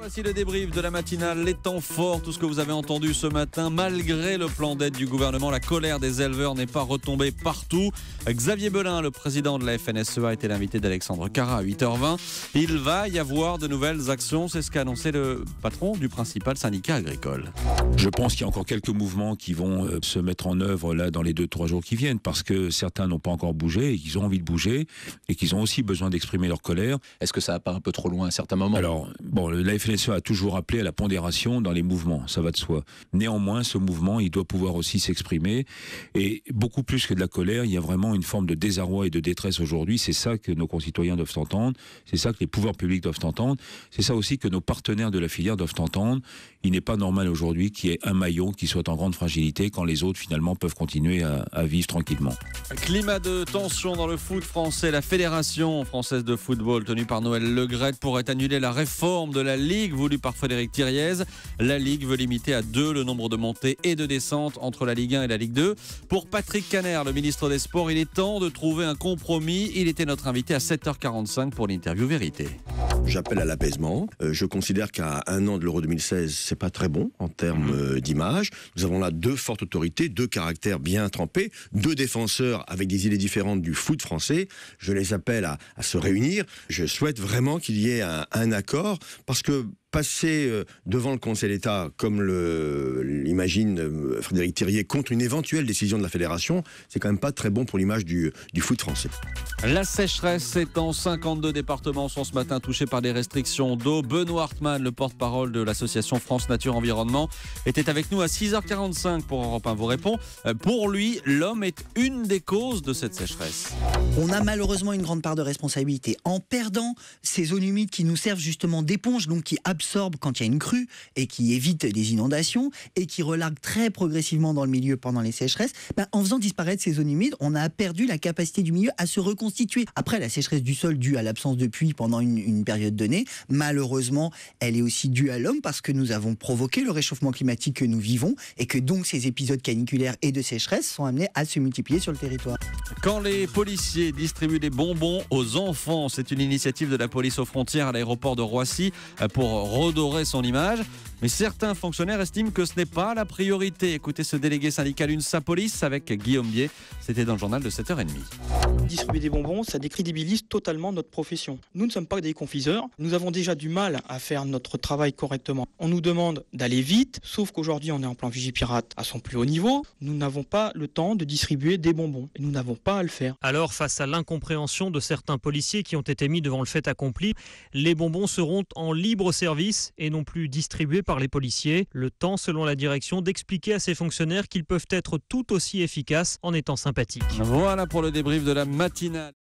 Voici le débrief de la matinale, les temps forts, tout ce que vous avez entendu ce matin. Malgré le plan d'aide du gouvernement, la colère des éleveurs n'est pas retombée partout. Xavier Belin, le président de la FNSEA, était l'invité d'Alexandre Carra à 8h20. Il va y avoir de nouvelles actions, c'est ce qu'a annoncé le patron du principal syndicat agricole. Je pense qu'il y a encore quelques mouvements qui vont se mettre en œuvre là dans les 2-3 jours qui viennent, parce que certains n'ont pas encore bougé et qu'ils ont envie de bouger et qu'ils ont aussi besoin d'exprimer leur colère. Est-ce que ça va pas un peu trop loin à certains moments? Alors, la FNSEA a toujours appelé à la pondération dans les mouvements, ça va de soi. Néanmoins, ce mouvement, il doit pouvoir aussi s'exprimer. Et beaucoup plus que de la colère, il y a vraiment une forme de désarroi et de détresse aujourd'hui. C'est ça que nos concitoyens doivent entendre. C'est ça que les pouvoirs publics doivent entendre. C'est ça aussi que nos partenaires de la filière doivent entendre. Il n'est pas normal aujourd'hui qu'il y ait un maillon qui soit en grande fragilité quand les autres, finalement, peuvent continuer à vivre tranquillement. Climat de tension dans le foot français. La Fédération française de football, tenue par Noël Le Graët, pourrait annuler la réforme de la Ligue voulue par Frédéric Thiriez. La Ligue veut limiter à 2 le nombre de montées et de descentes entre la Ligue 1 et la Ligue 2. Pour Patrick Caner, le ministre des Sports, il est temps de trouver un compromis. Il était notre invité à 7h45 pour l'interview Vérité. J'appelle à l'apaisement. Je considère qu'à un an de l'Euro 2016, c'est pas très bon en termes d'image. Nous avons là 2 fortes autorités, 2 caractères bien trempés, 2 défenseurs avec des idées différentes du foot français. Je les appelle à se réunir. Je souhaite vraiment qu'il y ait un accord, parce que passer devant le Conseil d'État, comme l'imagine Frédéric Thiriez, contre une éventuelle décision de la Fédération, c'est quand même pas très bon pour l'image du foot français. La sécheresse s'étend. 52 départements sont ce matin touchés par des restrictions d'eau. Benoît Hartmann, le porte-parole de l'association France Nature Environnement, était avec nous à 6h45 pour Europe 1 vous répond. Pour lui, l'homme est une des causes de cette sécheresse. On a malheureusement une grande part de responsabilité. En perdant ces zones humides qui nous servent justement d'éponge, donc qui absorbent quand il y a une crue et qui évitent des inondations et qui relarguent très progressivement dans le milieu pendant les sécheresses, en faisant disparaître ces zones humides, on a perdu la capacité du milieu à se reconstituer. Après, la sécheresse du sol due à l'absence de pluie pendant une période donnée, malheureusement, elle est aussi due à l'homme, parce que nous avons provoqué le réchauffement climatique que nous vivons et que donc ces épisodes caniculaires et de sécheresse sont amenés à se multiplier sur le territoire. Quand les policiers distribuent des bonbons aux enfants, c'est une initiative de la police aux frontières à l'aéroport de Roissy pour redorer son image. Mais certains fonctionnaires estiment que ce n'est pas la priorité. Écoutez ce délégué syndical UNSA Police avec Guillaume Bier. C'était dans le journal de 7h30. Distribuer des bonbons, ça décrédibilise totalement notre profession. Nous ne sommes pas des confiseurs. Nous avons déjà du mal à faire notre travail correctement. On nous demande d'aller vite, sauf qu'aujourd'hui on est en plan Vigipirate à son plus haut niveau. Nous n'avons pas le temps de distribuer des bonbons et nous n'avons pas à le faire. Alors, face à l'incompréhension de certains policiers qui ont été mis devant le fait accompli, les bonbons seront en libre service et non plus distribués par les policiers. Le temps, selon la direction, d'expliquer à ces fonctionnaires qu'ils peuvent être tout aussi efficaces en étant sympathiques. Voilà pour le débrief de la matinale.